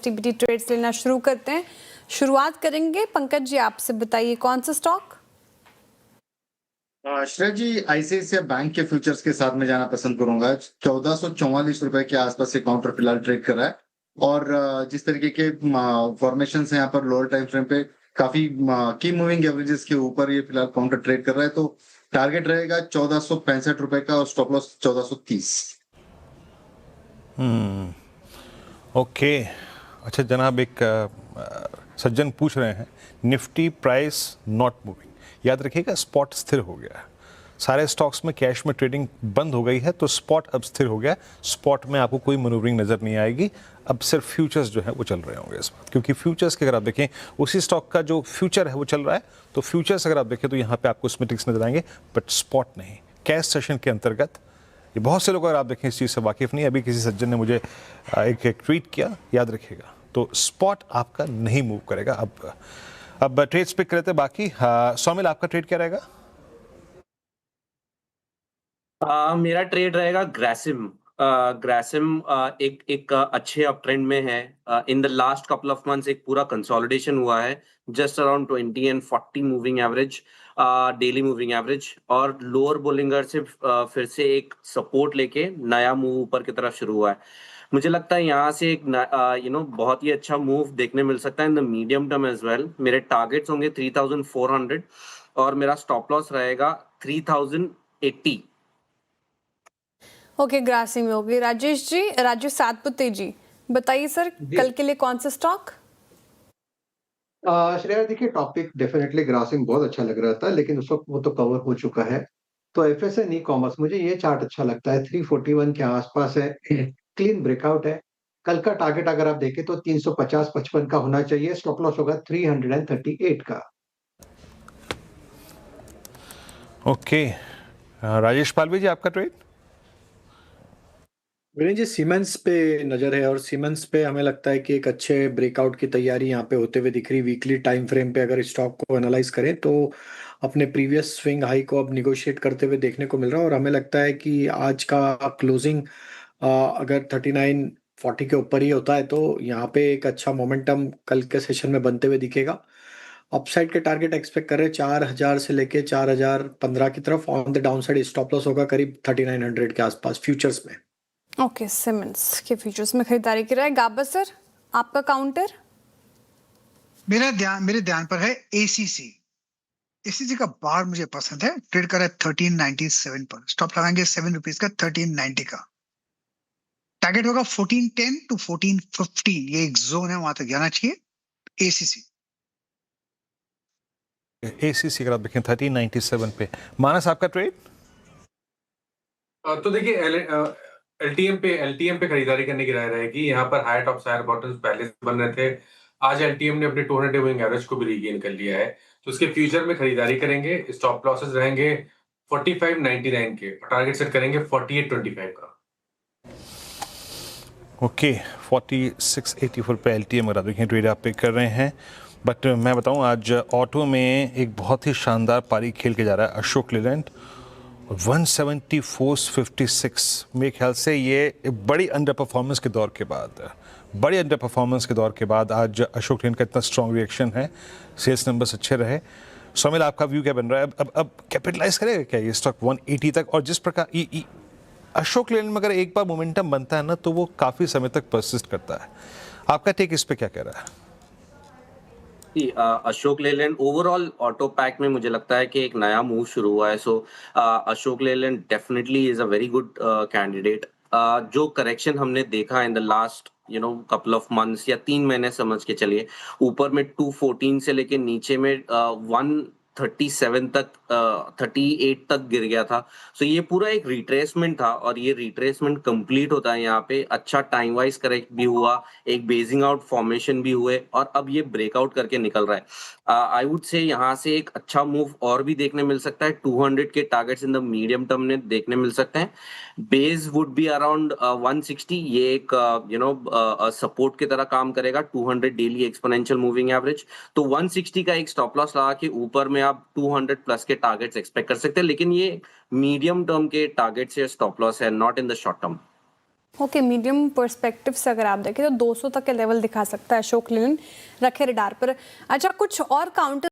एफटीबीटी trades लेना शुरू करते हैं। शुरुआत करेंगे पंकज जी, आपसे बताइए कौन सा स्टॉक? श्रेया जी, आईसीआईसीआई बैंक के फ्यूचर्स के साथ में जाना पसंद करूंगा। 1444 रुपए के आसपास ये काउंटर फिलहाल ट्रेड कर रहा है और जिस तरीके के फॉर्मेशन है यहाँ पर लोअर टाइम फ्रेम पे काफी की मूविंग एवरेजेस के ऊपर ये फिलहाल काउंटर ट्रेड कर रहा है, तो टारगेट रहेगा 1465 रुपए का और स्टॉप लॉस 1430। ओके। अच्छा जनाब, एक सज्जन पूछ रहे हैं निफ्टी प्राइस नॉट मूविंग, याद रखिएगा स्पॉट स्थिर हो गया है। सारे स्टॉक्स में कैश में ट्रेडिंग बंद हो गई है तो स्पॉट अब स्थिर हो गया। स्पॉट में आपको कोई मनूवरिंग नजर नहीं आएगी, अब सिर्फ फ्यूचर्स जो है वो चल रहे होंगे इस बात, क्योंकि फ्यूचर्स के अगर आप देखें उसी स्टॉक का जो फ्यूचर है वो चल रहा है, तो फ्यूचर्स अगर आप देखें तो यहाँ पे आपको स्मेटिक्स नजर आएंगे बट स्पॉट नहीं। कैश सेशन के अंतर्गत ये बहुत से लोग अगर आप देखें इस चीज़ से वाकिफ नहीं। अभी किसी सज्जन ने मुझे एक ट्वीट किया, याद रखिएगा, तो स्पॉट आपका नहीं मूव करेगा। अब ट्रेड्स पिक करते बाकी। सौमिल, आपका ट्रेड क्या रहेगा? मेरा ट्रेड रहेगा ग्रासिम। ग्रासिम एक अच्छे अप ट्रेंड में है। In the last couple of months एक पूरा कंसोलिडेशन हुआ है, just around 20 and 40 moving average, daily moving average, और लोअर बोलिंगर से फिर से एक सपोर्ट लेके नया मूव ऊपर की तरफ शुरू हुआ है। मुझे लगता है यहाँ से एक बहुत ही अच्छा मूव देखने मिल सकता है in the medium term as well. मेरे टारगेट्स होंगे 3400 और मेरा स्टॉप लॉस रहेगा 3080। ओके, ग्रासिम में होगी। राजेश जी, राजेश सातपुते जी, बताइए सर कल के लिए कौन सा स्टॉक? श्रेया, देखिए टॉपिक डेफिनेटली ग्रासिम बहुत अच्छा लग रहा था, लेकिन उस वक्त वो तो कवर हो चुका है। तो एफएसएन ई कॉमर्स, मुझे ये चार्ट अच्छा लगता है, 341 के आसपास है, क्लीन ब्रेकआउट है। कल का टारगेट अगर आप देखें तो 350-55 का होना चाहिए, स्टॉप लॉस होगा 338 का। ओके, राजेश पालवी जी, आपका ट्रेड? विनय जी, सीमेंस पे नजर है और सीमेंस पे हमें लगता है कि एक अच्छे ब्रेकआउट की तैयारी यहाँ पे होते हुए दिख रही। वीकली टाइम फ्रेम पे अगर स्टॉक को एनालाइज करें तो अपने प्रीवियस स्विंग हाई को अब निगोशिएट करते हुए देखने को मिल रहा है, और हमें लगता है कि आज का क्लोजिंग अगर 3940 के ऊपर ही होता है तो यहाँ पे एक अच्छा मोमेंटम कल के सेशन में बनते हुए दिखेगा। अपसाइड के टारगेट एक्सपेक्ट कर रहे हैं 4000 से लेके 4015 की तरफ। On the down side stop loss होगा करीब 3900 के आसपास फ्यूचर्स में। ओके, सीमेंस के फ्यूचर्स में खरीदारी की राय। गाबा सर, आपका काउंटर? मेरे ध्यान पर है एसीसी। एसीसी का बार मुझे पसंद है, ट्रेड कर रहा है 1397 पर, स्टॉप लगाएंगे 7 रुपीज का, 1390 का। टारगेट होगा 1410 टू 1415, ये एक जोन है, वहां तक जाना चाहिए एसीसी। एसीसी अगर आप देखें 1397 पे। मानस, आपका ट्रेड? तो देखिए एलटीएम पे खरीदारी करने की राय रहेगी। यहाँ पर हायर टॉप्स हायर बॉटम्स पहले से बन रहे थे। आज एलटीएम ने अपने 200 मूविंग एवरेज को भी रीगेन कर लिया है, तो उसके फ्यूचर में खरीदारी करेंगे। स्टॉप लॉसेस रहेंगे 4599 के, टारगेट सेट करेंगे 4825 का। ओके, 4684 पे एलटीएम अगर आप देखें ट्रेड आप पिक कर रहे हैं। बट मैं बताऊं आज ऑटो में एक बहुत ही शानदार पारी खेल के जा रहा है अशोक लेलैंड। 174.56, मेरे ख्याल से ये एक बड़ी अंडर परफॉर्मेंस के दौर के बाद आज अशोक लेलैंड का इतना स्ट्रॉन्ग रिएक्शन है। सेल्स नंबर्स अच्छे रहे। सौमिल, आपका व्यू क्या बन रहा है? अब कैपिटलाइज करेगा क्या ये स्टॉक 180 तक? और जिस प्रकार अशोक लेलैंड में अगर एक बार मोमेंटम बनता है ना तो वो काफी समय तक परसिस्ट करता है। आपका टेक इस पे क्या कह रहा है? Ashok Leyland overall auto pack में मुझे लगता है कि एक नया मूव शुरू हुआ है, so Ashok Leyland definitely is a very good candidate. जो करेक्शन हमने देखा in the last couple of months या 3 महीने समझ के चलिए, ऊपर में 214 से लेके नीचे में 137 तक 38 तक गिर गया था। सो ये पूरा एक रिट्रेसमेंट था और ये रिट्रेसमेंट कंप्लीट होता है। यहाँ पे अच्छा टाइम वाइज करेक्ट भी हुआ, एक बेसिंग आउट फॉर्मेशन भी हुए और अब ये ब्रेकआउट करके निकल रहा है। आई वुड से यहाँ से एक अच्छा मूव और भी देखने मिल सकता है। 200 के targets in the medium term में देखने मिल सकते हैं। बेस वुड बी अराउंड 160, ये एक सपोर्ट की तरह काम करेगा। 200 डेली एक्सपोनेंशियल मूविंग एवरेज, तो 160 का एक स्टॉप लॉस लगा के ऊपर में आप 200 प्लस के टारगेट्स एक्सपेक्ट कर सकते हैं, लेकिन ये मीडियम टर्म के टारगेट्स या स्टॉप लॉस है, not in the short term. Okay, medium perspective से अगर आप देखें तो 200 तक के लेवल दिखा सकता है अशोक लेलैंड, रखे रडार पर। अच्छा, कुछ और काउंटर